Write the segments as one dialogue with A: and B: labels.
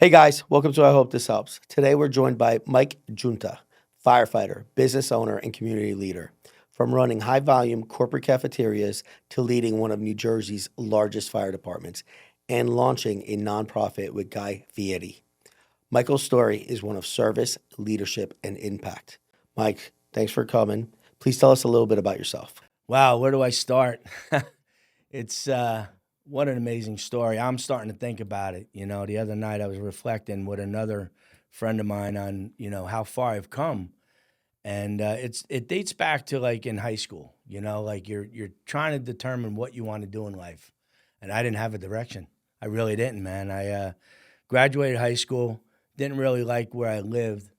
A: Hey guys, welcome to I Hope This Helps. Today we're joined by Mike Giunta, firefighter, business owner, and community leader. From running high volume corporate cafeterias to leading one of New Jersey's largest fire departments and launching a nonprofit with Guy Fieri. Michael's story is one of service, leadership, and impact. Mike, thanks for coming. Please tell us a little bit about yourself.
B: Wow, where do I start? It's what an amazing story. I'm starting to think about it. The other night I was reflecting with another friend of mine on how far I've come, and it dates back to like in high school. Like you're trying to determine what you want to do in life, and I didn't have a direction. I really didn't, man. I graduated high school, didn't really like where I lived,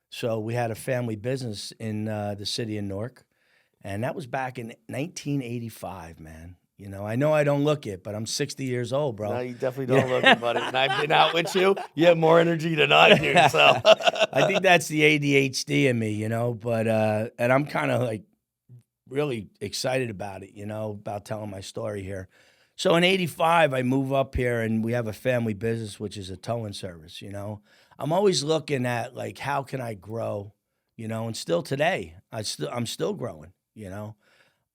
B: so we had a family business in the city of Newark. And that was back in 1985, man. I know I don't look it, but I'm 60 years old, bro.
A: No, you definitely don't look it, buddy. And I've been out with you. You have more energy than I do, so.
B: I think that's the ADHD in me, but, and I'm kind of like really excited about it, about telling my story here. So in 85, I move up here and we have a family business, which is a towing service, I'm always looking at like, how can I grow, and still today, I'm still growing.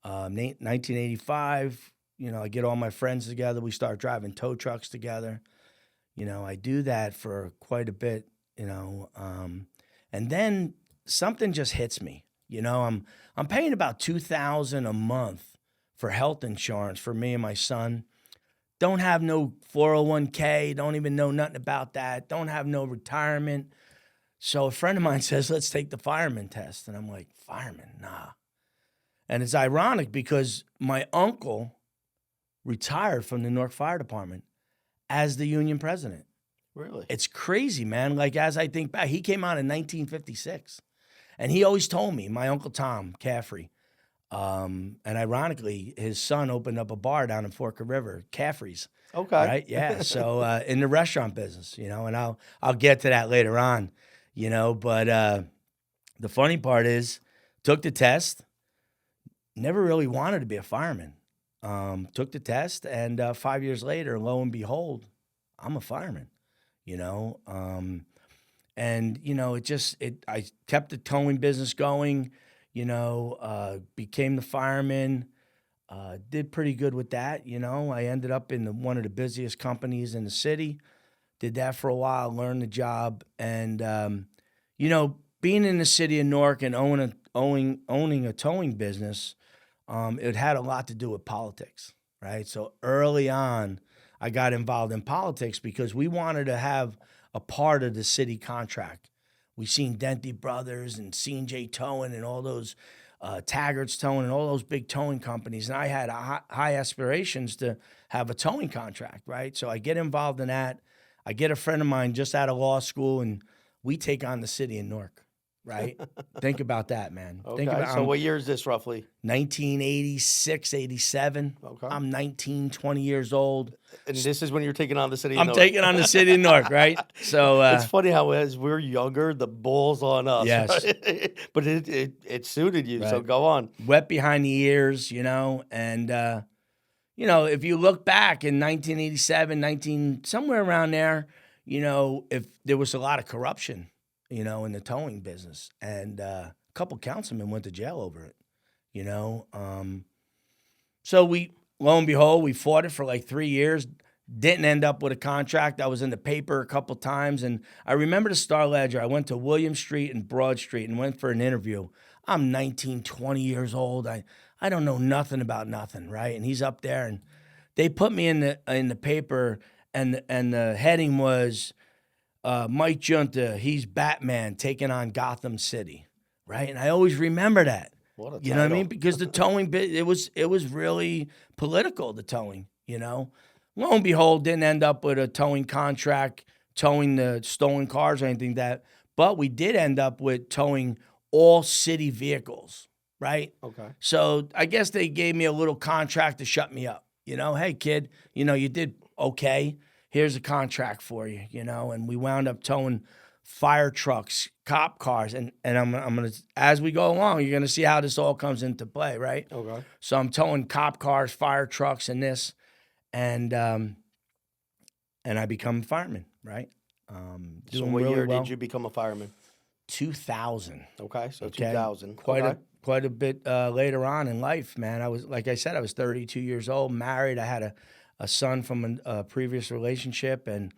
B: 1985, I get all my friends together. We start driving tow trucks together. I do that for quite a bit, and then something just hits me. I'm paying about $2,000 a month for health insurance for me and my son. Don't have no 401k. Don't even know nothing about that. Don't have no retirement. So a friend of mine says, let's take the fireman test. And I'm like, fireman? Nah. And it's ironic because my uncle retired from the Newark Fire Department as the union president.
A: Really?
B: It's crazy, man. Like, as I think back, he came out in 1956. And he always told me, my Uncle Tom Caffrey, and ironically, his son opened up a bar down in Forked River, Caffrey's.
A: Okay.
B: Right? Yeah. So in the restaurant business, and I'll get to that later on. But the funny part is, took the test, never really wanted to be a fireman. Took the test, and 5 years later, lo and behold, I'm a fireman. I kept the towing business going. Became the fireman. Did pretty good with that. I ended up in one of the busiest companies in the city. Did that for a while, learned the job, and being in the city of Newark and owning a towing business, it had a lot to do with politics, right? So early on, I got involved in politics because we wanted to have a part of the city contract. We seen Denty Brothers and C&J Towing and all those Taggart's Towing and all those big towing companies, and I had high aspirations to have a towing contract, right? So I get involved in that. I get a friend of mine just out of law school, and we take on the city of Newark, right? Think about that, man.
A: Okay.
B: Think about,
A: So what year is this roughly?
B: 1986, 87.
A: Okay.
B: I'm 19, 20 years old.
A: And this is when you're taking on the city of
B: I'm
A: Newark.
B: taking on the city of Newark, right? So
A: it's funny how as we're younger, the ball's on us.
B: Yes.
A: Right? But it suited you, so
B: Right.
A: go on.
B: Wet behind the ears, and if you look back in 1987, somewhere around there, if there was a lot of corruption, in the towing business, and a couple councilmen went to jail over it, So lo and behold, we fought it for like 3 years. Didn't end up with a contract. I was in the paper a couple times, and I remember the Star Ledger. I went to William Street and Broad Street and went for an interview. I'm 19, 20 years old. I don't know nothing about nothing, right? And he's up there, and they put me in the paper, and the heading was Mike Giunta. He's Batman taking on Gotham City, right? And I always remember that.
A: What a
B: You know what I
A: title.
B: mean? Because the towing bit, it was really political. The towing, Lo and behold, didn't end up with a towing contract, towing the stolen cars or anything but we did end up with towing all city vehicles, right?
A: Okay.
B: So I guess they gave me a little contract to shut me up. Hey kid, you did okay. Here's a contract for you, and we wound up towing fire trucks, cop cars, and I'm gonna, as we go along, you're gonna see how this all comes into play, right?
A: Okay.
B: So I'm towing cop cars, fire trucks, and this, and I become a fireman, right?
A: So
B: Doing
A: what
B: really
A: year
B: well.
A: did you become a fireman?
B: 2000.
A: Okay, so
B: Okay.
A: 2000.
B: Quite
A: Okay.
B: quite a bit later on in life, man. I was, like I said, I was 32 years old, married. I had a son from a previous relationship, and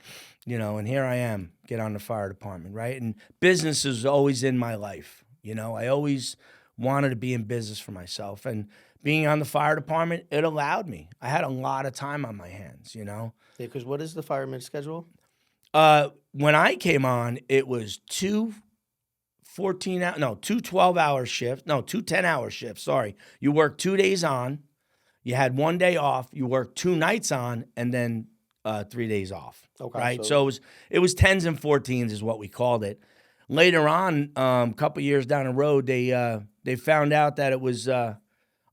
B: and here I am, get on the fire department, right? And business is always in my life. I always wanted to be in business for myself, and being on the fire department, it allowed me. I had a lot of time on my hands.
A: Yeah, because what is the fireman schedule?
B: When I came on, it was two 14 hour, no, two 12-hour shifts, no, two 10-hour shifts. Sorry. You worked 2 days on, you had 1 day off, you worked 2 nights on, and then 3 days off.
A: Okay,
B: Right.
A: so
B: So it was 10s and 14s is what we called it. Later on, a couple years down the road, they found out that it was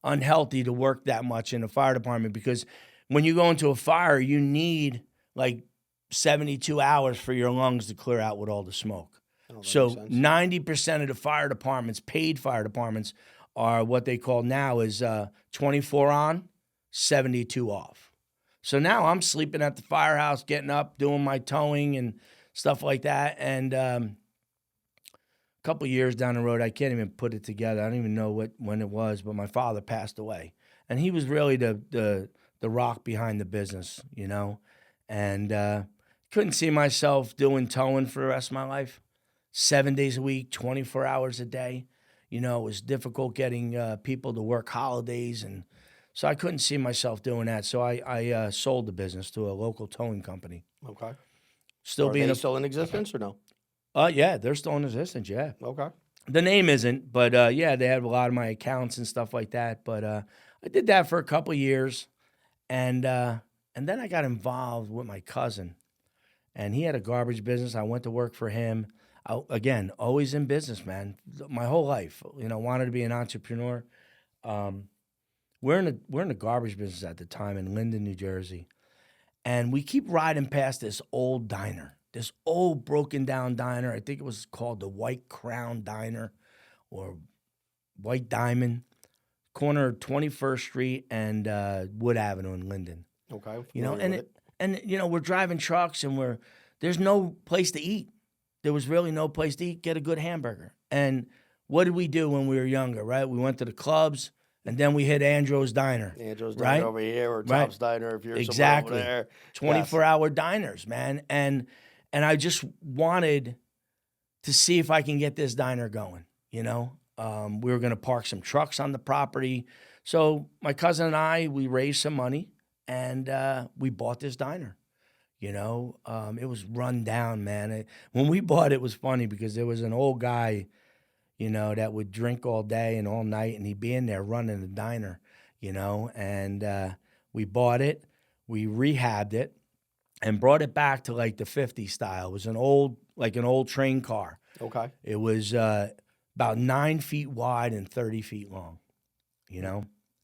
B: unhealthy to work that much in the fire department, because when you go into a fire, you need like 72 hours for your lungs to clear out with all the smoke.
A: that makes
B: So
A: sense.
B: 90% of the fire departments, paid fire departments, are what they call now is 24 on, 72 off. So now I'm sleeping at the firehouse, getting up, doing my towing and stuff like that. And a couple years down the road, I can't even put it together. I don't even know when it was, but my father passed away, and he was really the rock behind the business, and couldn't see myself doing towing for the rest of my life. 7 days a week, 24 hours a day. It was difficult getting people to work holidays, and so I couldn't see myself doing that. So I sold the business to a local towing company.
A: Okay.
B: Still
A: Are
B: being
A: they
B: a
A: still in existence or no?
B: yeah, they're still in existence. Yeah,
A: Okay.
B: the name isn't, but yeah, they have a lot of my accounts and stuff like that. But I did that for a couple of years, and then I got involved with my cousin, and he had a garbage business. I went to work for him. Again, always in business, man. My whole life, wanted to be an entrepreneur. We're in the garbage business at the time in Linden, New Jersey, and we keep riding past this old diner, this old broken down diner. I think it was called the White Crown Diner or White Diamond, corner of 21st Street and Wood Avenue in Linden.
A: Okay. I'm
B: You know,
A: familiar
B: and
A: with
B: and we're driving trucks, and there's no place to eat. There was really no place to eat, get a good hamburger. And what did we do when we were younger, right? We went to the clubs, and then we hit Andrew's Diner.
A: Andrew's
B: right?
A: Diner over here or
B: Right.
A: Tom's Diner if you're
B: Exactly.
A: somewhere over there.
B: 24-hour diners, man. And I just wanted to see if I can get this diner going, We were going to park some trucks on the property. So my cousin and I, we raised some money, and we bought this diner. It was run down, man. When we bought it, it was funny because there was an old guy, that would drink all day and all night, and he'd be in there running the diner, and we bought it, we rehabbed it, and brought it back to like the 50s style. It was an old train car.
A: Okay.
B: It was about 9 feet wide and 30 feet long,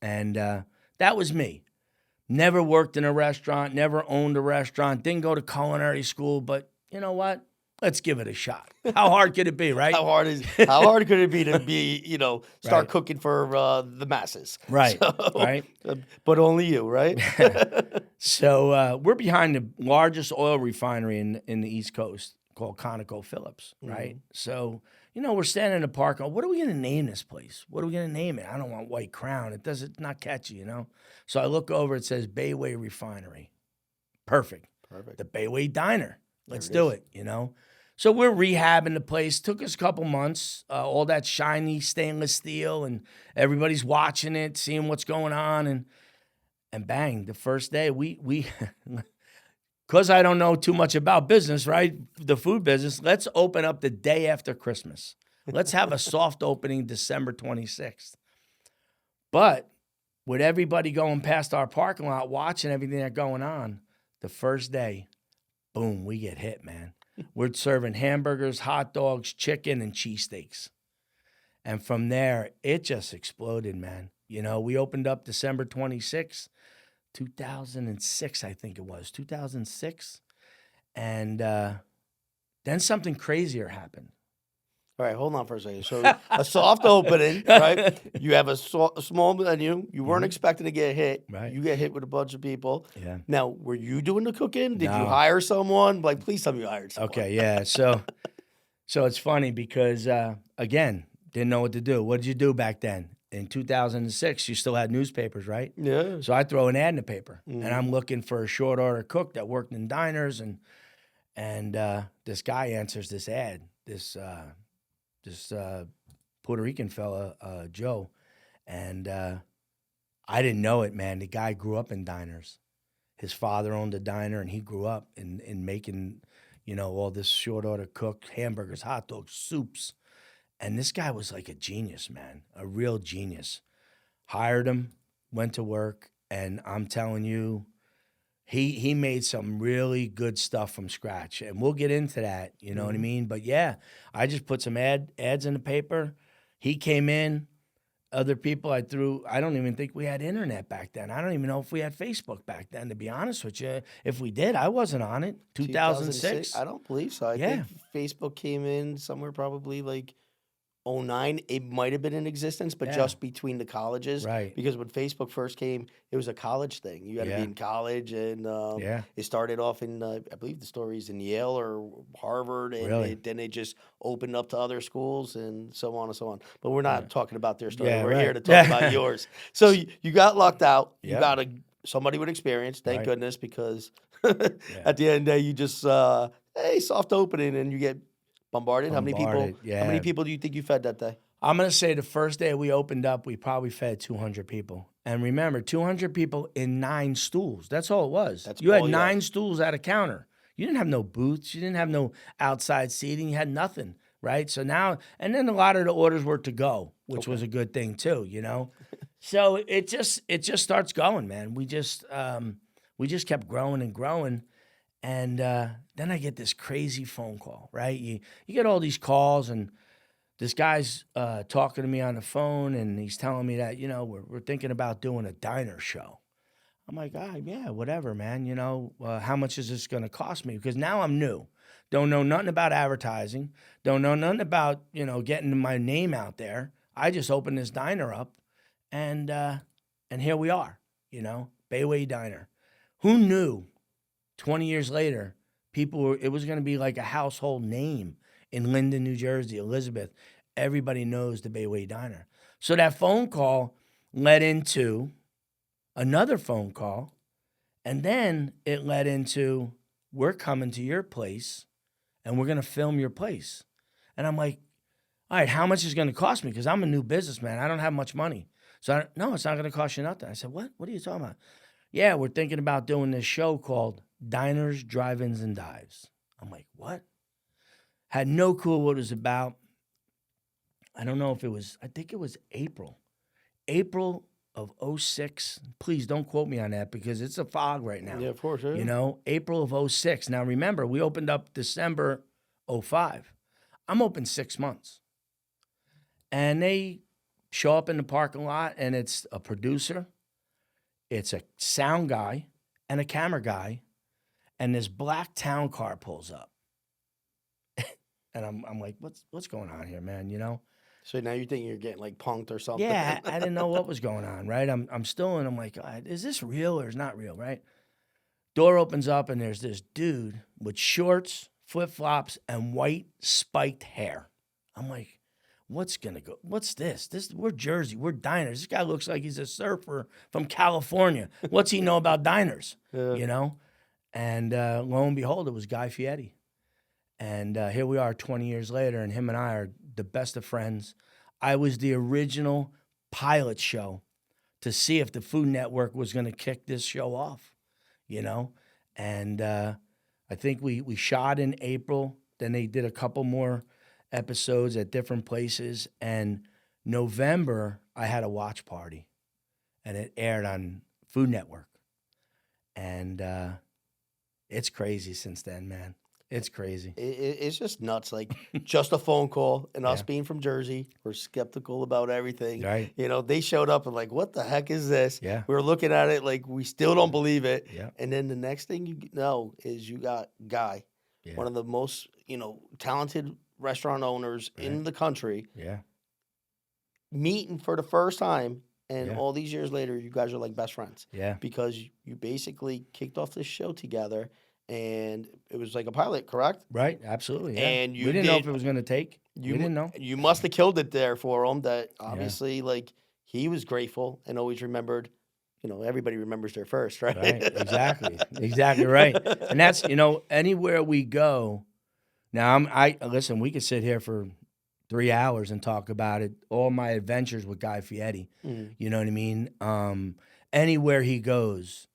B: and that was me. Never worked in a restaurant, never owned a restaurant, didn't go to culinary school, but you know what? Let's give it a shot. How hard could it be, right?
A: How hard could it be to be, start
B: Right.
A: cooking for the masses?
B: Right,
A: So,
B: right.
A: But only you, right?
B: So we're behind the largest oil refinery in the East Coast called ConocoPhillips, right? So, we're standing in the park. What are we going to name this place? What are we going to name it? I don't want White Crown. It's not catchy, So I look over, it says Bayway Refinery. Perfect.
A: Perfect.
B: The Bayway Diner. Let's
A: There it
B: do it, So we're rehabbing the place. Took us a couple months. All that shiny stainless steel, and everybody's watching it, seeing what's going on, and bang, the first day we because I don't know too much about business, right? The food business. Let's open up the day after Christmas. Let's have a soft opening December 26th. But with everybody going past our parking lot, watching everything that's going on, the first day, boom, we get hit, man. We're serving hamburgers, hot dogs, chicken, and cheesesteaks. And from there, it just exploded, man. We opened up December 26th, 2006, I think it was, 2006. And then something crazier happened.
A: All right, hold on for a second. So a soft opening, right? You have a small menu. You weren't expecting to get hit.
B: Right.
A: You get hit with a bunch of people.
B: Yeah.
A: Now, were you doing the cooking? Did you
B: No.
A: hire someone? Like, please tell me you hired someone.
B: Okay, yeah. So it's funny because again, didn't know what to do. What did you do back then? In 2006, you still had newspapers, right?
A: Yeah.
B: So I throw an ad in the paper, and I'm looking for a short order cook that worked in diners, and this guy answers this ad. This Puerto Rican fella, Joe, and I didn't know it, man. The guy grew up in diners. His father owned a diner, and he grew up in making, all this short order cook, hamburgers, hot dogs, soups. And this guy was like a genius, man, a real genius. Hired him, went to work, and I'm telling you, he made some really good stuff from scratch. And we'll get into that, you know what I mean? But yeah, I just put some ads in the paper. He came in. Other people I don't even think we had internet back then. I don't even know if we had Facebook back then, to be honest with you. If we did, I wasn't on it. 2006?
A: I don't believe so. I think Facebook came in somewhere probably like '09. It might have been in existence, but just between the colleges.
B: Right.
A: Because when Facebook first came, it was a college thing. You had to be in college, and it started off in, I believe the story's in Yale or Harvard, and then it just opened up to other schools and so on and so on. But we're not talking about their story. We're here to talk about yours. So you got lucked out. You got somebody with experience, thank goodness, because at the end of the day, you just, hey, soft opening, and you get bombarded. How many people do you think you fed that day?
B: I'm going to say the first day we opened up, we probably fed 200 people. And remember, 200 people in 9 stools. That's all it was. You had 9 stools at a counter. You didn't have no booths. You didn't have no outside seating. You had nothing, right? So now, and then a lot of the orders were to go, which was a good thing too, So it just starts going, man. We just kept growing and growing. And then I get this crazy phone call, right? You get all these calls, and this guy's talking to me on the phone, and he's telling me that, we're thinking about doing a diner show. I'm like, yeah, whatever, man. How much is this going to cost me? Because now I'm new. Don't know nothing about advertising. Don't know nothing about, getting my name out there. I just opened this diner up, and here we are, Bayway Diner. Who knew 20 years later, it was going to be like a household name in Linden, New Jersey, Elizabeth. Everybody knows the Bayway Diner. So that phone call led into another phone call, and then it led into, we're coming to your place, and we're going to film your place. And I'm like, all right, how much is it going to cost me? Because I'm a new businessman. I don't have much money. So, no, it's not going to cost you nothing. I said, what? What are you talking about? Yeah, we're thinking about doing this show called Diners, Drive-Ins, and Dives. I'm like, what? Had no clue what it was about. I don't know if it was, I think it was April of 06. Please don't quote me on that because it's a fog right now.
A: Yeah, of course. Yeah.
B: April of 06. Now remember, we opened up December 05. I'm open 6 months. And they show up in the parking lot, and it's a producer, it's a sound guy, and a camera guy, and this black town car pulls up. And I'm like, what's going on here, man,
A: So now you think you're getting like punked or something?
B: Yeah, I didn't know what was going on, right? I'm still, and I'm like, is this real or is not real, right? Door opens up, and there's this dude with shorts, flip-flops, and white spiked hair. I'm like, what's this? We're Jersey, we're diners. This guy looks like he's a surfer from California. What's he know about diners? And lo and behold, it was Guy Fieri. And here we are 20 years later, and him and I are the best of friends. I was the original pilot show to see if the Food Network was going to kick this show off, And I think we shot in April. Then they did a couple more episodes at different places. And November, I had a watch party, and it aired on Food Network. And it's crazy since then, man. It's crazy.
A: It's just nuts. Like, just a phone call, and us being from Jersey, we're skeptical about everything.
B: Right.
A: They showed up and like, what the heck is this?
B: Yeah.
A: We were looking at it like we still don't believe it.
B: Yeah.
A: And then the next thing you know is you got Guy
B: Yeah.
A: one of the most, talented restaurant owners in the country,
B: Yeah.
A: meeting for the first time, and
B: Yeah.
A: all these years later, you guys are like best friends
B: Yeah.
A: because you basically kicked off this show together, and it was like a pilot, correct?
B: Right. Absolutely. Yeah.
A: And
B: We
A: you
B: didn't know
A: did.
B: if it was going to take. We
A: You
B: didn't know.
A: you must have killed it there for him. That
B: Yeah.
A: obviously, like, he was grateful and always remembered. Everybody remembers their first, right?
B: Right. Exactly. Exactly right. And that's, anywhere we go. Now listen, we could sit here for 3 hours and talk about it. All my adventures with Guy Fieri.
A: Mm.
B: You know what I mean? Anywhere he goes,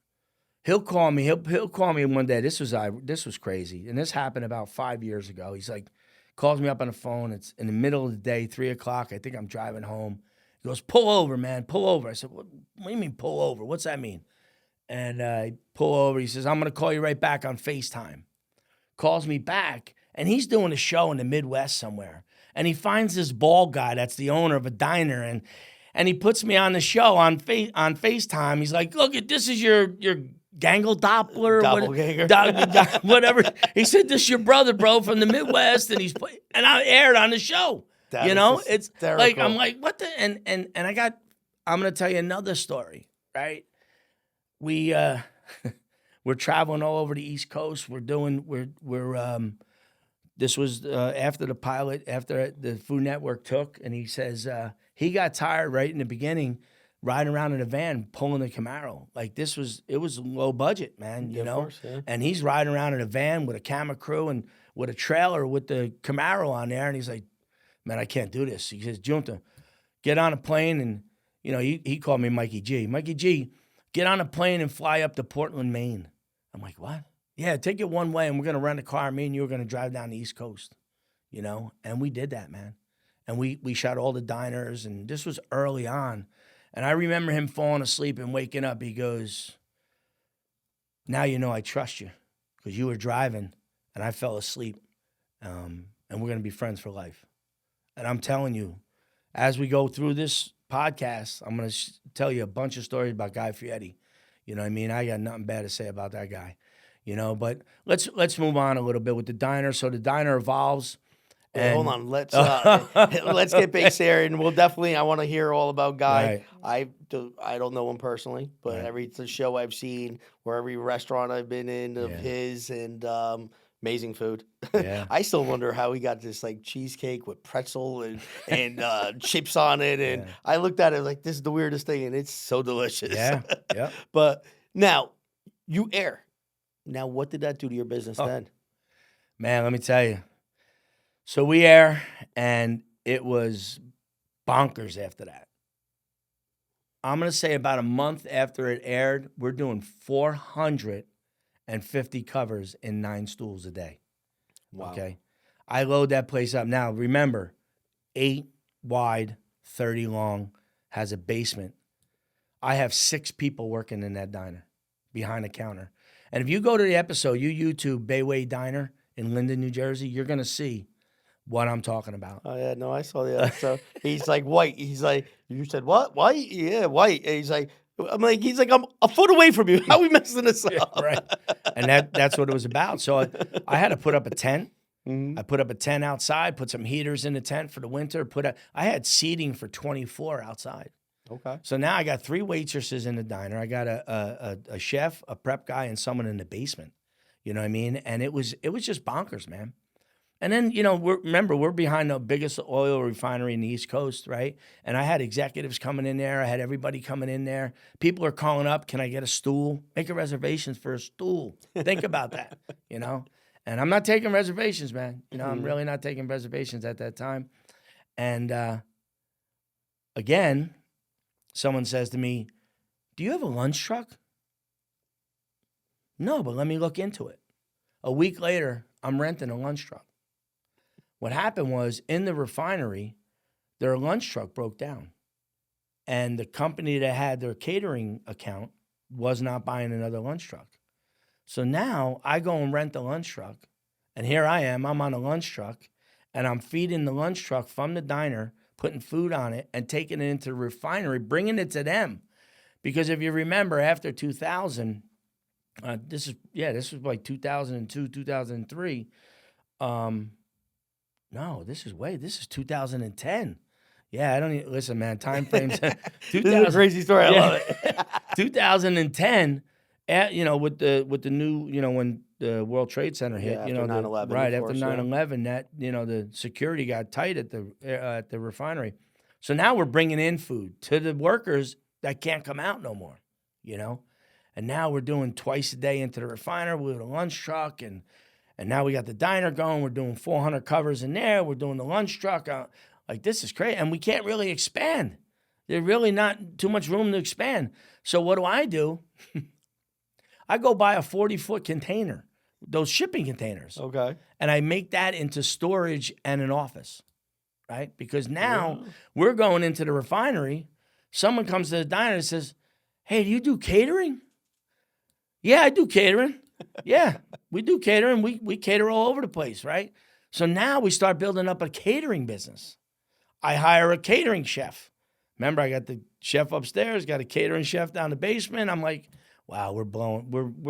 B: he'll call me. He'll call me one day. This was crazy. And this happened about 5 years ago. He's like, calls me up on the phone. It's in the middle of the day, 3:00. I think I'm driving home. He goes, pull over, man, pull over. I said, what do you mean pull over? What's that mean? And I pull over. He says, I'm going to call you right back on FaceTime. Calls me back, and he's doing a show in the Midwest somewhere. And he finds this bald guy that's the owner of a diner, and he puts me on the show on FaceTime. He's like, look, this is your Gangle Doppler,
A: Doppelganger.
B: whatever. He said, this is your brother, bro, from the Midwest, and and I aired on the show. It's
A: hysterical.
B: like, I'm like, what the, and I'm going to tell you another story, right? We're traveling all over the East Coast. This was after the pilot, after the Food Network took, and he says he got tired right in the beginning, riding around in a van, pulling the Camaro. Like it was low budget, man,
A: Yeah, of course, yeah.
B: And he's riding around in a van with a camera crew and with a trailer with the Camaro on there, and he's like, man, I can't do this. He says, Giunta, get on a plane, and he called me Mikey G. Mikey G, get on a plane and fly up to Portland, Maine. I'm like, what? Yeah, take it one way, and we're going to rent a car. Me and you are going to drive down the East Coast, And we did that, man. And we shot all the diners, and this was early on. And I remember him falling asleep and waking up. He goes, now I trust you because you were driving, and I fell asleep, and we're going to be friends for life. And I'm telling you, as we go through this podcast, I'm going to tell you a bunch of stories about Guy Fieri. You know what I mean? I got nothing bad to say about that guy. But let's move on a little bit with the diner. So the diner evolves.
A: Wait, hold on. Let's get base here, and we'll definitely. I want to hear all about Guy.
B: Right.
A: I don't know him personally, but
B: Right.
A: every show I've seen, or every restaurant I've been in of
B: Yeah.
A: his, and amazing food.
B: Yeah.
A: I still wonder how he got this like cheesecake with pretzel and chips on it, and
B: Yeah.
A: I looked at it like this is the weirdest thing, and it's so delicious.
B: Yeah. Yeah.
A: But now you air. Now, what did that do to your business then?
B: Man, let me tell you. So we air, and it was bonkers after that. I'm going to say about a month after it aired, we're doing 450 covers in 9 stools a day.
A: Wow.
B: Okay. I load that place up. Now, remember, 8 wide, 30 long, has a basement. I have 6 people working in that diner behind the counter. And if you go to the episode, you YouTube Bayway Diner in Linden, New Jersey, you're going to see what I'm talking about.
A: Oh, yeah, no, I saw the episode. He's like, white. He's like, you said, what? White? Yeah, white. And he's like, I'm a foot away from you. How are we messing this up?
B: Yeah, right. And that's what it was about. So I had to put up a tent.
A: Mhm.
B: I put up a tent outside, put some heaters in the tent for the winter. I had seating for 24 outside.
A: Okay.
B: So now I got 3 waitresses in the diner. I got a chef, a prep guy, and someone in the basement. You know what I mean? And it was just bonkers, man. And then, we're behind the biggest oil refinery in the East Coast, right? And I had executives coming in there. I had everybody coming in there. People are calling up, can I get a stool? Make a reservation for a stool. Think about that, And I'm not taking reservations, man. I'm really not taking reservations at that time. And again, someone says to me, do you have a lunch truck? No, but let me look into it. A week later, I'm renting a lunch truck. What happened was, in the refinery, their lunch truck broke down. And the company that had their catering account was not buying another lunch truck. So now I go and rent the lunch truck. And here I am, I'm on a lunch truck, and I'm feeding the lunch truck from the diner, putting food on it, and taking it into the refinery, bringing it to them. Because if you remember, after 2000, This was like 2002, 2003. No, this is 2010. Yeah, I don't even listen, man. Time frames.
A: This is a crazy story. I love it.
B: 2010. With the new, when the World Trade Center hit,
A: Yeah, after 9/11,
B: right
A: of
B: after
A: course, yeah.
B: 9/11, that the security got tight at the refinery. So now we're bringing in food to the workers that can't come out no more, and now we're doing twice a day into the refinery with a lunch truck, and now we got the diner going. We're doing 400 covers in there. We're doing the lunch truck. Like, this is crazy, and we can't really expand. There's really not too much room to expand. So what do? I go buy a 40-foot container, those shipping containers.
A: Okay.
B: And I make that into storage and an office, right? Because now we're going into the refinery. Someone comes to the diner and says, "Hey, do you do catering?" "Yeah, I do catering." "Yeah, we do catering. We cater all over the place, right?" So now we start building up a catering business. I hire a catering chef. Remember, I got the chef upstairs, got a catering chef down the basement. I'm like, wow, we're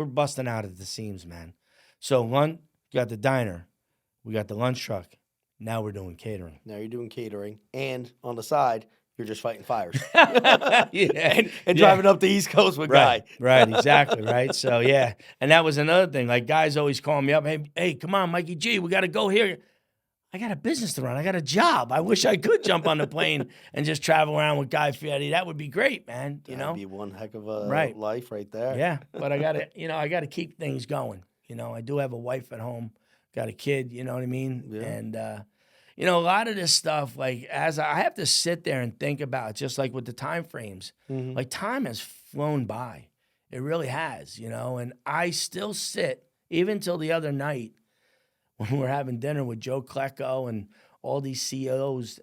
B: busting out at the seams, man. So got the diner, we got the lunch truck. Now we're doing catering.
A: Now you're doing catering, and on the side, you're just fighting fires.
B: Yeah,
A: and driving up the East Coast with
B: right,
A: Guy.
B: Right, exactly, right. So yeah, and that was another thing. Like, guys always call me up, hey, come on, Mikey G, we got to go here. I got a business to run. I got a job. I wish I could jump on the plane and just travel around with Guy Fieri. That would be great, man.
A: That'd be one heck of a
B: Right.
A: life right there.
B: Yeah, but I got to keep things going. I do have a wife at home, got a kid. You know what I mean?
A: Yeah.
B: And a lot of this stuff, like, as I have to sit there and think about, just like with the time frames, like, time has flown by. It really has. And I still sit even till the other night, when we're having dinner with Joe Klecko and all these CEOs,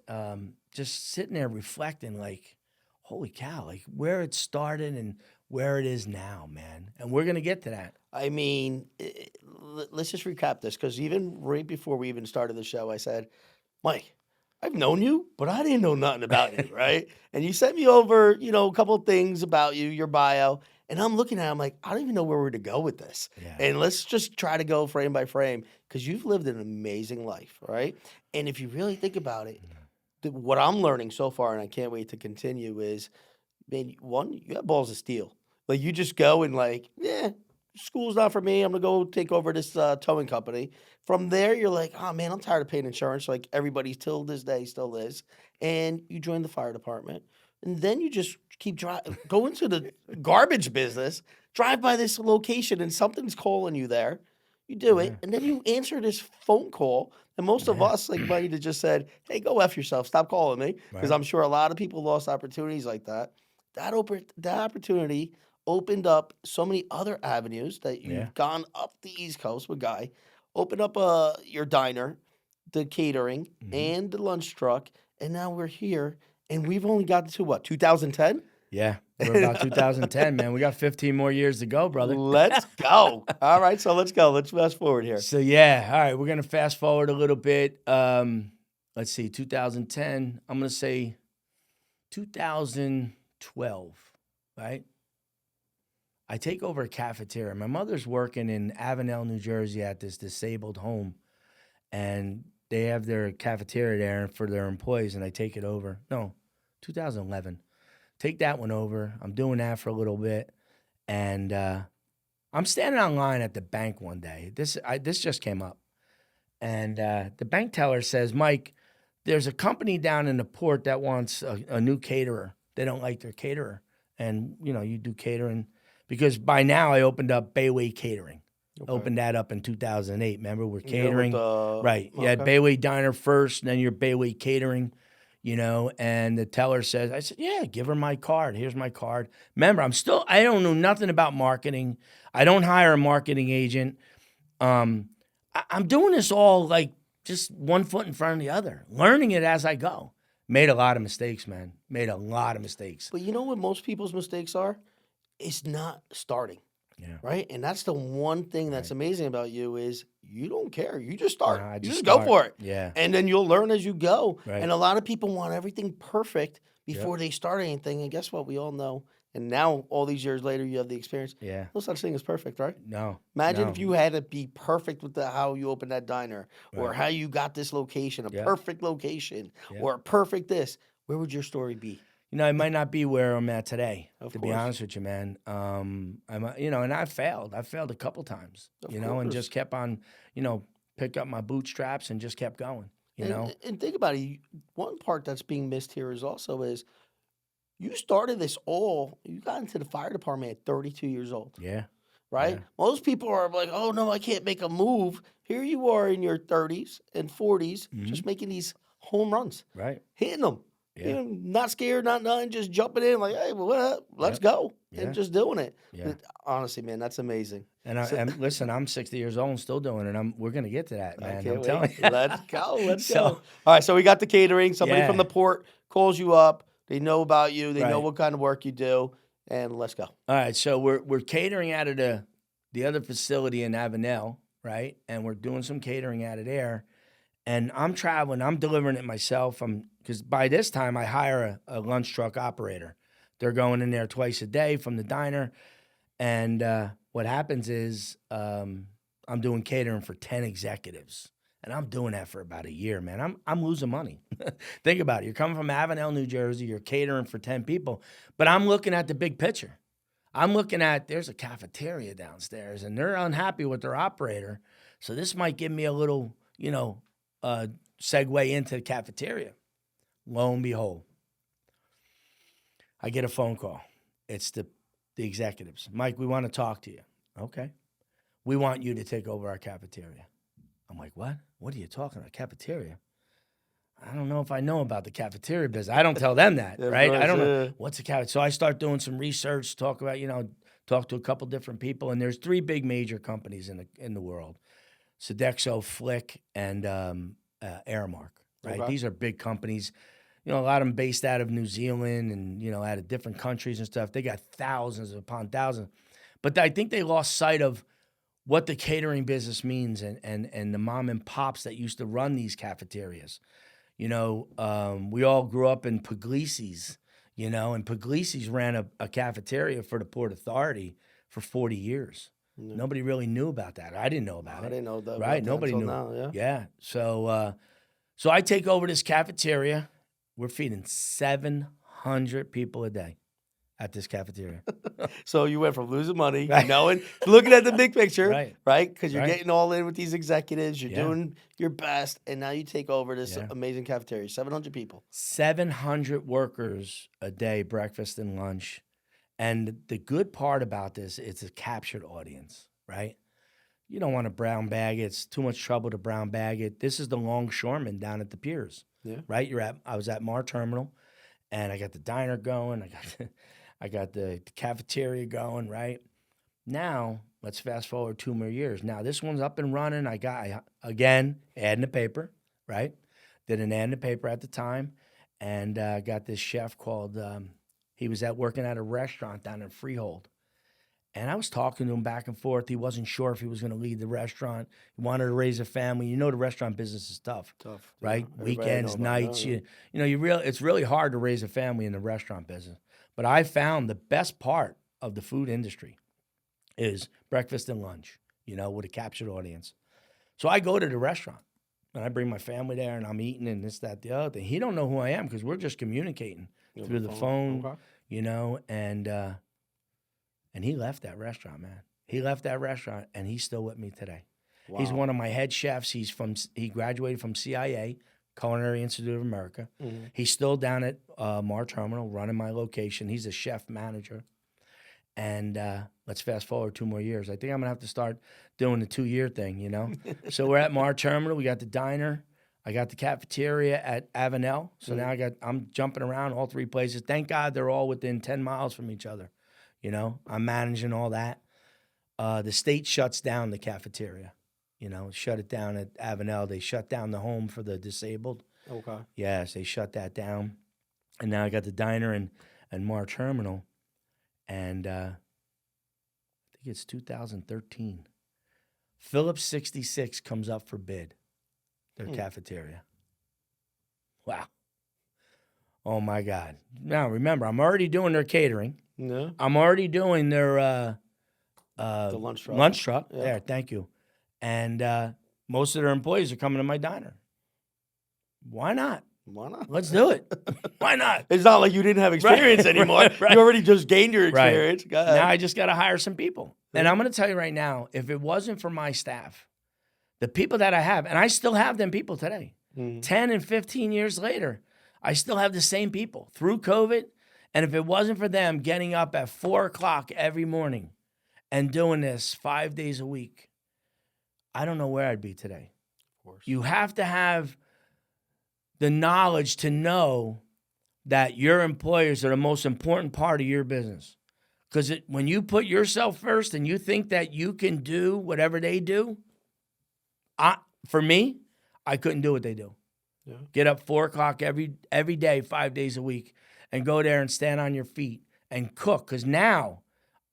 B: just sitting there reflecting, like, holy cow, like, where it started and where it is now, man. And we're going to get to that.
A: I mean, let's just recap this, because even right before we even started the show, I said, Mike, I've known you, but I didn't know nothing about you, right? And you sent me over, a couple of things about you, your bio, and I'm looking at it, I'm like, I don't even know where we're to go with this.
B: Yeah.
A: And let's just try to go frame by frame, because you've lived an amazing life, right? And if you really think about it, what I'm learning so far, and I can't wait to continue, is, man, one, you have balls of steel. Like, you just go and, like, school's not for me. I'm going to go take over this towing company. From there, you're like, oh, man, I'm tired of paying insurance, like everybody till this day still is. And you join the fire department. And then you just keep go into the garbage business, drive by this location, and something's calling you there. You do it, and then you answer this phone call. And most of us, like, might have just said, hey, go F yourself. Stop calling me. Because I'm sure a lot of people lost opportunities like that. That opportunity opened up so many other avenues that you've gone up the East Coast with Guy, opened up your diner, the catering, and the lunch truck, and now we're here, and we've only got to, what, 2010?
B: Yeah, we're about 2010, man. We got 15 more years to go, brother.
A: Let's go. All right, so let's go. Let's fast forward here.
B: So, yeah, all right, we're going to fast forward a little bit. Let's see, 2010, I'm going to say 2012, right? I take over a cafeteria. My mother's working in Avenel, New Jersey at this disabled home, and they have their cafeteria there for their employees, and I take it over. No, 2011. Take that one over. I'm doing that for a little bit, and I'm standing online at the bank one day. This just came up, and the bank teller says, Mike, there's a company down in the port that wants a new caterer. They don't like their caterer, and, you do catering. Because by now I opened up Bayway Catering. Okay. Opened that up in 2008. Remember, we're catering. Right. You had Bayway Diner first, and then your Bayway Catering, and the teller says, I said, yeah, give her my card. Here's my card. Remember, I don't know nothing about marketing. I don't hire a marketing agent. I'm doing this all like just one foot in front of the other, learning it as I go. Made a lot of mistakes, man. Made a lot of mistakes.
A: But you know what most people's mistakes are? It's not starting, right? And that's the one thing that's amazing about you is you don't care. You just start. You just go for it.
B: Yeah.
A: And then you'll learn as you go.
B: Right.
A: And a lot of people want everything perfect before they start anything. And guess what? We all know and now all these years later, you have the experience.
B: Yeah.
A: No such thing as perfect, right?
B: No.
A: Imagine
B: No.
A: if you had to be perfect with how you opened that diner, or
B: Right.
A: how you got this location, a
B: Yeah.
A: perfect location,
B: Yeah.
A: or a perfect this. Where would your story be?
B: It might not be where I'm at today,
A: Of
B: to be
A: course.
B: honest with you, man. And I failed. I failed a couple times,
A: Of
B: and
A: course.
B: just kept on, picked up my bootstraps and just kept going,
A: And think about it. One part that's being missed here is you started this you got into the fire department at 32 years old,
B: Yeah.
A: right?
B: Yeah.
A: Most people are like, oh no, I can't make a move. Here you are in your 30s and 40s, just making these home runs,
B: Right.
A: hitting them.
B: Yeah.
A: Not scared, not nothing, just jumping in like, hey, well, let's
B: Yep.
A: go.
B: Yeah.
A: And just doing it.
B: Yeah.
A: Honestly, man, that's amazing.
B: And listen, I'm 60 years old and still doing it. We're gonna get to that, man.
A: Can't
B: I'm telling
A: wait.
B: you.
A: Let's go. Let's
B: So-
A: go. All right, so we got the catering. Somebody from
B: Yeah.
A: the port calls you up. They know about you. They know
B: Right.
A: what kind of work you do. And let's go.
B: All right, so we're catering out of the other facility in Avenel, right? And we're doing some catering out of there. And I'm traveling. I'm delivering it myself. Because by this time I hire a lunch truck operator. They're going in there twice a day from the diner. And what happens is I'm doing catering for 10 executives. And I'm doing that for about a year, man. I'm losing money. Think about it. You're coming from Avenel, New Jersey. You're catering for 10 people. But I'm looking at the big picture. I'm looking at, there's a cafeteria downstairs, and they're unhappy with their operator. So this might give me a little, segue into the cafeteria. Lo and behold, I get a phone call. It's the executives. Mike, we want to talk to you. Okay. We want you to take over our cafeteria. I'm like, what? What are you talking about? Cafeteria? I don't know if I know about the cafeteria business. I don't tell them that, right? I don't know what's a cafeteria. So I start doing some research, talk to a couple different people, and there's 3 big major companies in the world: Sodexo, Flick, and Aramark. Right?
A: Okay.
B: These are big companies. A lot of them based out of New Zealand and out of different countries and stuff. They got thousands upon thousands, but I think they lost sight of what the catering business means and the mom and pops that used to run these cafeterias. We all grew up in Puglisi's, and Puglisi's ran a cafeteria for the Port Authority for 40 years. Yeah. Nobody really knew about that. I didn't know about it.
A: I didn't know that.
B: Right? Nobody knew.
A: Now,
B: yeah. So I take over this cafeteria. We're feeding 700 people a day at this cafeteria.
A: So you went from losing money,
B: Right.
A: looking at the big picture,
B: right?
A: Because you're getting all in with these executives, you're
B: Yeah.
A: doing your best, and now you take over this
B: Yeah.
A: amazing cafeteria. 700 people.
B: 700 workers a day, breakfast and lunch. And the good part about this, it's a captured audience, right? You don't want to brown bag it. It's too much trouble to brown bag it. This is the longshoreman down at the piers, right? I was at Mar Terminal, and I got the diner going. I got the cafeteria going, right? Now, let's fast forward 2 more years. Now, this one's up and running. I got, again, ad in the paper, right? Did an ad in the paper at the time, and got this chef called, he was working at a restaurant down in Freehold. And I was talking to him back and forth. He wasn't sure if he was going to lead the restaurant. He wanted to raise a family. The restaurant business is tough, right?
A: Yeah.
B: Weekends, nights. It's really hard to raise a family in the restaurant business. But I found the best part of the food industry is breakfast and lunch, with a captured audience. So I go to the restaurant, and I bring my family there, and I'm eating and this, that, the other thing. He don't know who I am because we're just communicating through the phone, and he left that restaurant, man. He left that restaurant, and he's still with me today. Wow. He's one of my head chefs. He graduated from CIA, Culinary Institute of America. Mm-hmm. He's still down at Mar Terminal running my location. He's a chef manager. And let's fast forward 2 more years. I think I'm going to have to start doing the 2-year thing, So we're at Mar Terminal. We got the diner. I got the cafeteria at Avenel. So now I'm jumping around all 3 places. Thank God they're all within 10 miles from each other. I'm managing all that. The state shuts down the cafeteria, shut it down at Avenel. They shut down the home for the disabled.
A: Okay.
B: Yes, they shut that down. And now I got the diner and Mar Terminal. And I think it's 2013. Phillips 66 comes up for bid, their cafeteria. Wow. Oh my God. Now remember, I'm already doing their catering.
A: No.
B: I'm already doing their
A: The lunch truck.
B: lunch truck.
A: Yeah.
B: There, thank you. And most of their employees are coming to my diner. Why not?
A: Why not?
B: Let's do it. Why not?
A: It's not like you didn't have experience anymore.
B: right.
A: You already just gained your
B: Right.
A: experience. Go ahead.
B: Now I just got to hire some people. And I'm going to tell you right now, if it wasn't for my staff, the people that I have, and I still have them people today, 10 and 15 years later, I still have the same people through COVID. And if it wasn't for them getting up at 4 o'clock every morning and doing this 5 days a week, I don't know where I'd be today.
A: Of course.
B: You have to have the knowledge to know that your employers are the most important part of your business. Because when you put yourself first and you think that you can do whatever they do, for me, I couldn't do what they do.
A: Yeah.
B: Get up 4 o'clock every day, 5 days a week, and go there and stand on your feet and cook. Because now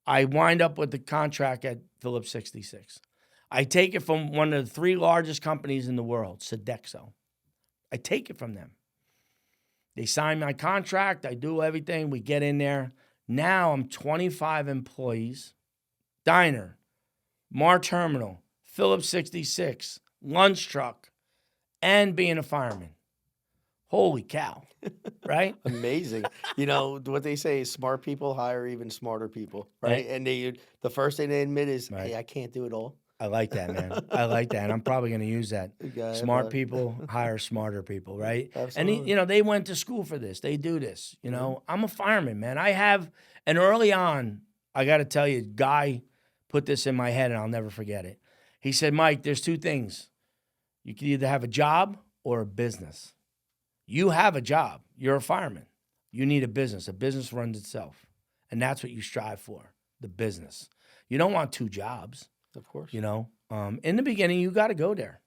B: I wind up with the contract at Phillips 66. I take it from one of the 3 largest companies in the world, Sodexo. I take it from them. They sign my contract. I do everything. We get in there. Now I'm 25 employees. Diner, Mar Terminal, Phillips 66, lunch truck, and being a fireman. Holy cow, right?
A: Amazing. You know, what they say is smart people hire even smarter people, right? And the first thing they admit is,
B: Right.
A: hey, I can't do it all.
B: I like that, man. I like that. And I'm probably going to use that. Smart people hire smarter people, right?
A: Absolutely.
B: And, they went to school for this. They do this. I'm a fireman, man. And early on, I got to tell you, Guy put this in my head and I'll never forget it. He said, Mike, there's 2 things. You can either have a job or a business. You have a job. You're a fireman. You need a business. A business runs itself. And that's what you strive for, the business. You don't want 2 jobs.
A: Of course.
B: In the beginning, you got to go there.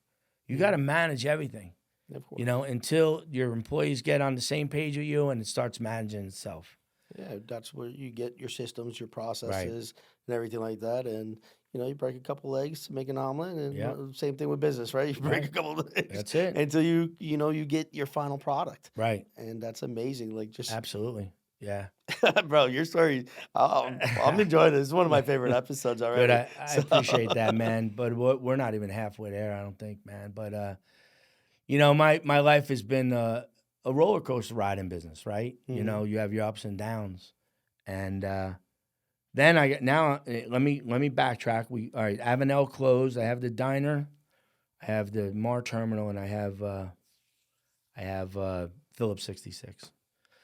B: You got to manage everything,
A: Of course.
B: until your employees get on the same page with you and it starts managing itself.
A: Yeah, that's where you get your systems, your processes, and everything like that. And, you break a couple eggs to make an omelet. And same thing with business, right? You break a couple of eggs.
B: That's it.
A: Until you get your final product.
B: Right.
A: And that's amazing. Like, just
B: Absolutely. Yeah.
A: bro, your story, I'm enjoying this. It's one of my favorite episodes already.
B: Good. I appreciate that, man. But we're not even halfway there, I don't think, man. But, my life has been a roller coaster ride in business, right?
A: Mhm.
B: You have your ups and downs. And then let me backtrack. All right, Avenel closed. I have the diner. I have the Mar Terminal, and I have Phillips 66.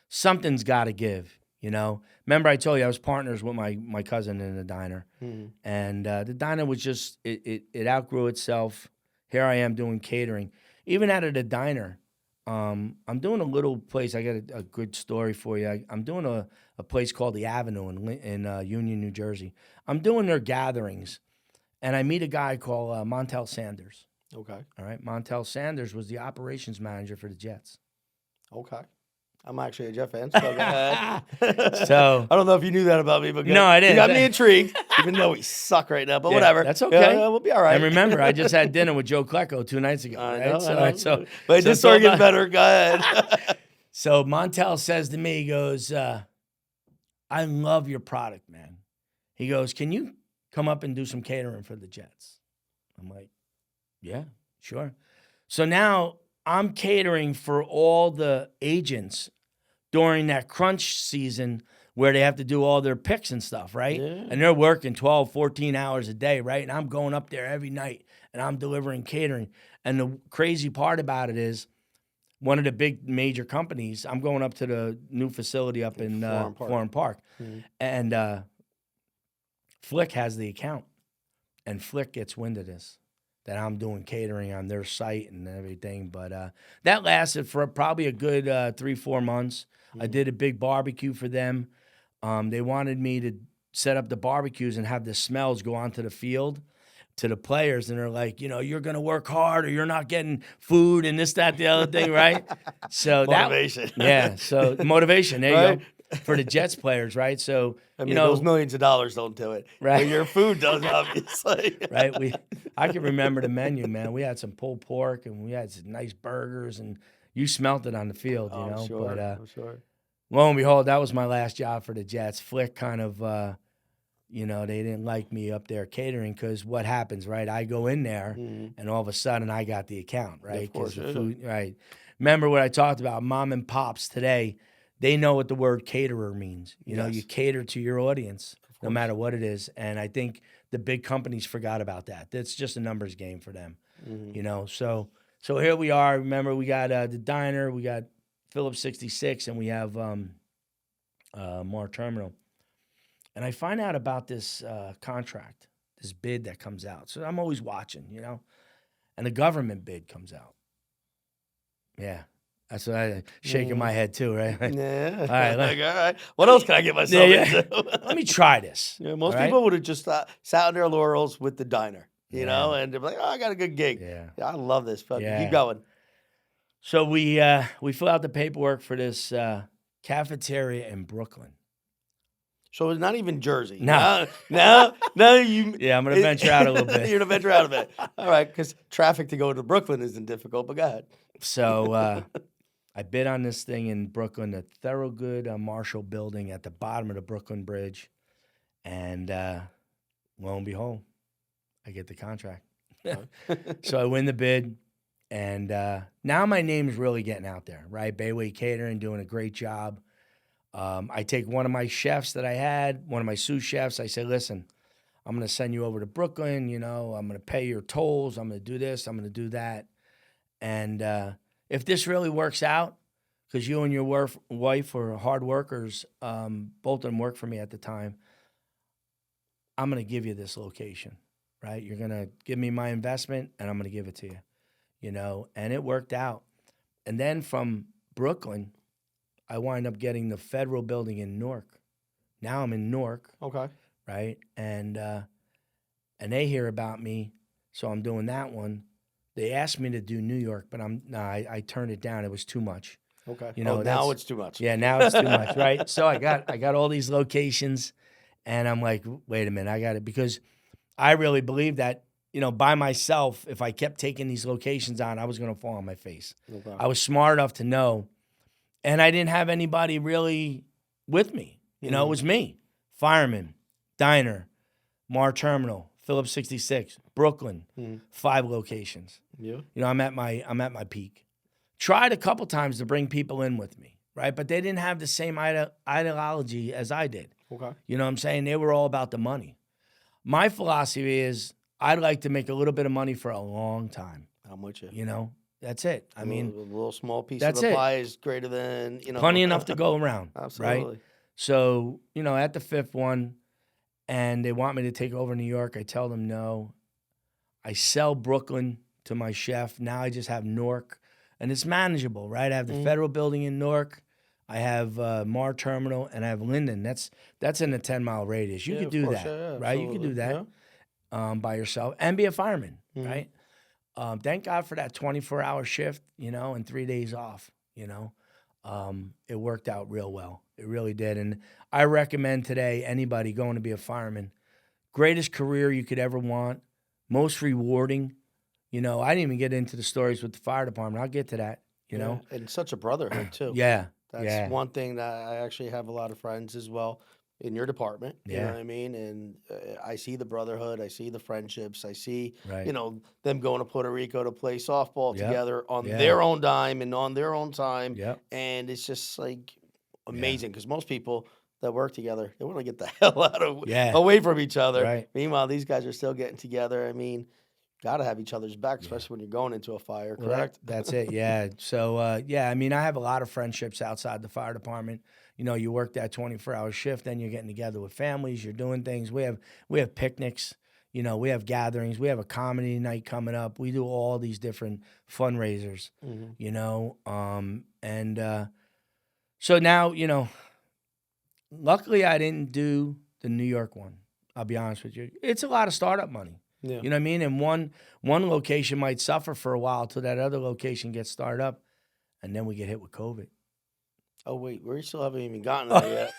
B: Something's got to give, Remember I told you I was partners with my cousin in the diner.
A: Mhm.
B: And the diner was just, it outgrew itself. Here I am doing catering. Even out of the diner, I'm doing a little place. I got a good story for you. I'm doing a place called The Avenue in Union, New Jersey. I'm doing their gatherings. And I meet a guy called Montel Sanders.
A: Okay.
B: All right. Montel Sanders was the operations manager for the Jets.
A: Okay. I'm actually a Jet fan, so go ahead.
B: So
A: I don't know if you knew that about me, but good.
B: No, I didn't.
A: You got me intrigued, even though we suck right now, but
B: Yeah,
A: whatever.
B: that's okay.
A: We'll be all right.
B: And remember, I just had dinner with Joe Klecko 2 nights ago.
A: I
B: Right?
A: know. But this story gets better. Go ahead.
B: So Montel says to me, he goes, I love your product, man. He goes, can you come up and do some catering for the Jets? I'm like, yeah, sure. So now I'm catering for all the agents during that crunch season where they have to do all their picks and stuff, right?
A: Yeah.
B: And they're working 12, 14 hours a day, right? And I'm going up there every night and I'm delivering catering. And the crazy part about it is one of the big major companies, I'm going up to the new facility up in Florham Park.
A: Mhm.
B: And Flick has the account. And Flick gets wind of this, that I'm doing catering on their site and everything. But that lasted for probably a good 3-4 months. I did a big barbecue for them. They wanted me to set up the barbecues and have the smells go onto the field to the players. And they're like, you're going to work hard or you're not getting food and this, that, the other thing, right? So
A: Motivation.
B: So motivation. There
A: Right?
B: you for the Jets players, right? So,
A: I mean, those millions of dollars don't do it.
B: Right.
A: But your food does, obviously.
B: Right. I can remember the menu, man. We had some pulled pork and we had some nice burgers, and you smelt it on the field, you know.
A: I'm sure.
B: But
A: I'm sure.
B: lo and behold, that was my last job for the Jets. Flick kind of, they didn't like me up there catering because what happens, right? I go in there and all of a sudden I got the account, right?
A: Of course,
B: the food, right? Remember what I talked about? Mom and pops today, they know what the word caterer means. You know, you cater to your audience no matter what it is. And I think the big companies forgot about that. That's just a numbers game for them, you know? So here we are. Remember, we got the diner, we got Phillips 66, and we have Moore Terminal. And I find out about this contract, this bid that comes out. So I'm always watching, you know? And the government bid comes out. Yeah. That's what I'm shaking my head too, right?
A: Yeah.
B: All right.
A: Like, all right. What else can I get myself into?
B: Let me try this.
A: Yeah, most people would have just sat on their laurels with the diner, you know, and they're like, oh, I got a good gig.
B: Yeah.
A: I love this. Keep going.
B: So we fill out the paperwork for this cafeteria in Brooklyn.
A: So it's not even Jersey.
B: No.
A: Now you.
B: Yeah, I'm going to venture out a little bit.
A: You're going to venture out a bit. All right, because traffic to go to Brooklyn isn't difficult, but go ahead.
B: So I bid on this thing in Brooklyn, the Thorogood Marshall building at the bottom of the Brooklyn Bridge. And lo and behold, I get the contract. So I win the bid. And now my name's really getting out there, right? Bayway Catering, doing a great job. I take one of my chefs that I had, one of my sous chefs. I say, listen, I'm going to send you over to Brooklyn. You know, I'm going to pay your tolls. I'm going to do this. I'm going to do that. And if this really works out, because you and your wife were hard workers, both of them worked for me at the time, I'm going to give you this location, right? You're going to give me my investment, and I'm going to give it to you, you know? And it worked out. And then from Brooklyn, I wind up getting the federal building in Newark. Now I'm in Newark.
A: Okay.
B: Right? And they hear about me, so I'm doing that one. They asked me to do New York, but I turned it down. It was too much.
A: Okay.
B: You know,
A: now it's too much.
B: Yeah, now it's too much, right? So I got all these locations, and I'm like, wait a minute, I got it, because I really believe that, you know, by myself, if I kept taking these locations on, I was going to fall on my face.
A: Okay.
B: I was smart enough to know, and I didn't have anybody really with me. You know, it was me, Fireman, Diner, Mar Terminal, Phillips 66, Brooklyn, 5 locations.
A: Yeah.
B: You know, I'm at my peak. Tried a couple times to bring people in with me, right? But they didn't have the same ideology as I did.
A: Okay.
B: You know what I'm saying? They were all about the money. My philosophy is I'd like to make a little bit of money for a long time.
A: I'm with you.
B: You know, that's it. I mean,
A: a little small piece
B: that's
A: of the
B: it.
A: pie is greater than, you know.
B: Plenty enough to go around.
A: Absolutely.
B: Right? So, you know, at the 5th one, and they want me to take over New York, I tell them no. I sell Brooklyn to my chef. Now I just have Newark, and it's manageable, right? I have the federal building in Newark. I have Mar Terminal, and I have Linden. That's in a 10-mile radius. You could do that, right? You could do that by yourself and be a fireman, right? Thank God for that 24-hour shift, you know, and 3 days off, you know. It worked out real well. It really did. And I recommend today anybody going to be a fireman, greatest career you could ever want, most rewarding. You know, I didn't even get into the stories with the fire department. I'll get to that, you know.
A: And such a brotherhood, too.
B: Yeah.
A: That's one thing that I actually have a lot of friends as well in your department. You know
B: Yeah.
A: what I mean? And I see the brotherhood. I see the friendships. I see,
B: Right.
A: you know, them going to Puerto Rico to play softball
B: Yep.
A: together on
B: Yeah.
A: their own dime and on their own time.
B: Yep.
A: And it's just like amazing because most people that work together, they want to get the hell out of away from each other.
B: Right.
A: Meanwhile, these guys are still getting together. I mean, got to have each other's back, especially when you're going into a fire,
B: Well,
A: correct?
B: that's it, yeah. So, I mean, I have a lot of friendships outside the fire department. You know, you work that 24-hour shift, then you're getting together with families, you're doing things. We have picnics, you know, we have gatherings, we have a comedy night coming up. We do all these different fundraisers, you know. So now, you know, luckily I didn't do the New York one. I'll be honest with you. It's a lot of startup money.
A: Yeah.
B: You know what I mean? And one location might suffer for a while till that other location gets started up, and then we get hit with COVID.
A: Oh wait, we still haven't even gotten there yet.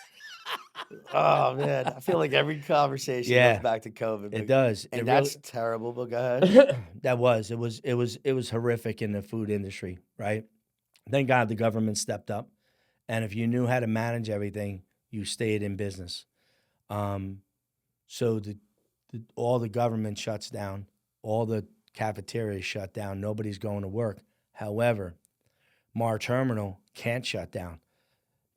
A: Oh man, I feel like every conversation goes
B: Yeah,
A: back to COVID,
B: it
A: but
B: does. It
A: and
B: really
A: that's terrible. But go ahead.
B: it was horrific in the food industry, right? Thank God the government stepped up, and if you knew how to manage everything, you stayed in business. Um, so all the government shuts down, all the cafeterias shut down. Nobody's going to work. However, Mar Terminal can't shut down.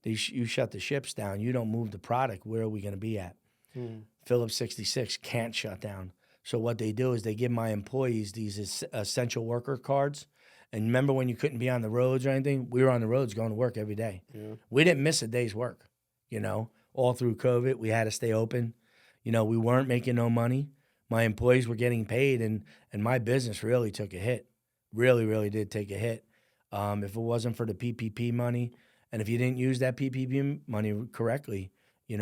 B: You shut the ships down. You don't move the product. Where are we going to be at?
A: Hmm.
B: Phillips 66 can't shut down. So what they do is they give my employees these essential worker cards. And remember when you couldn't be on the roads or anything? We were on the roads going to work every day.
A: Yeah.
B: We didn't miss a day's work, all through COVID. We had to stay open. We weren't making no money. My employees were getting paid, and my business really took a hit. Really, really did take a hit. If it wasn't for the PPP money, and if you didn't use that PPP money correctly, you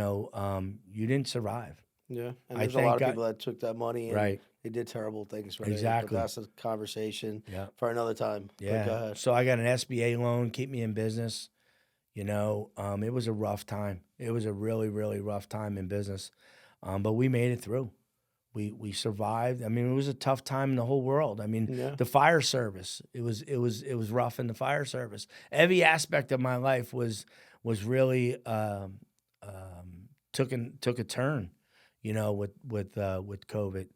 B: didn't survive.
A: Yeah, and
B: I
A: there's a lot
B: thank
A: of
B: God.
A: people that took that money and
B: Right.
A: they did terrible things with it. But
B: Exactly.
A: that's a conversation
B: Yeah.
A: for another time. But go
B: Yeah.
A: ahead.
B: So I got an SBA loan, keep me in business. It was a rough time. It was a really, really rough time in business. But we made it through. We survived. I mean, it was a tough time in the whole world. I mean,
A: Yeah.
B: the fire service, it was rough in the fire service. Every aspect of my life was really took a turn, with COVID.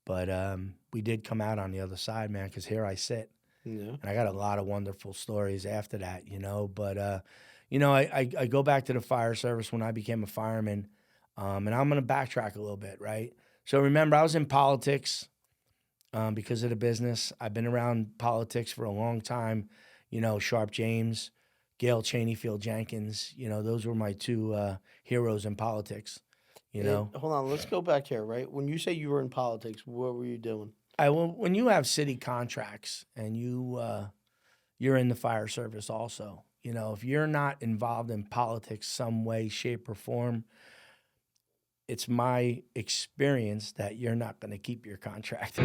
B: But we did come out on the other side, man, because here I sit.
A: Yeah.
B: And I got a lot of wonderful stories after that. But I go back to the fire service when I became a fireman, and I'm going to backtrack a little bit, right? So remember, I was in politics because of the business. I've been around politics for a long time. Sharp James, Gail Cheney, Field Jenkins. Those were my two heroes in politics.
A: Hold on, let's go back here, right? When you say you were in politics, what were you doing?
B: When you have city contracts and you're in the fire service also, if you're not involved in politics some way, shape, or form, it's my experience that you're not going to keep your contract.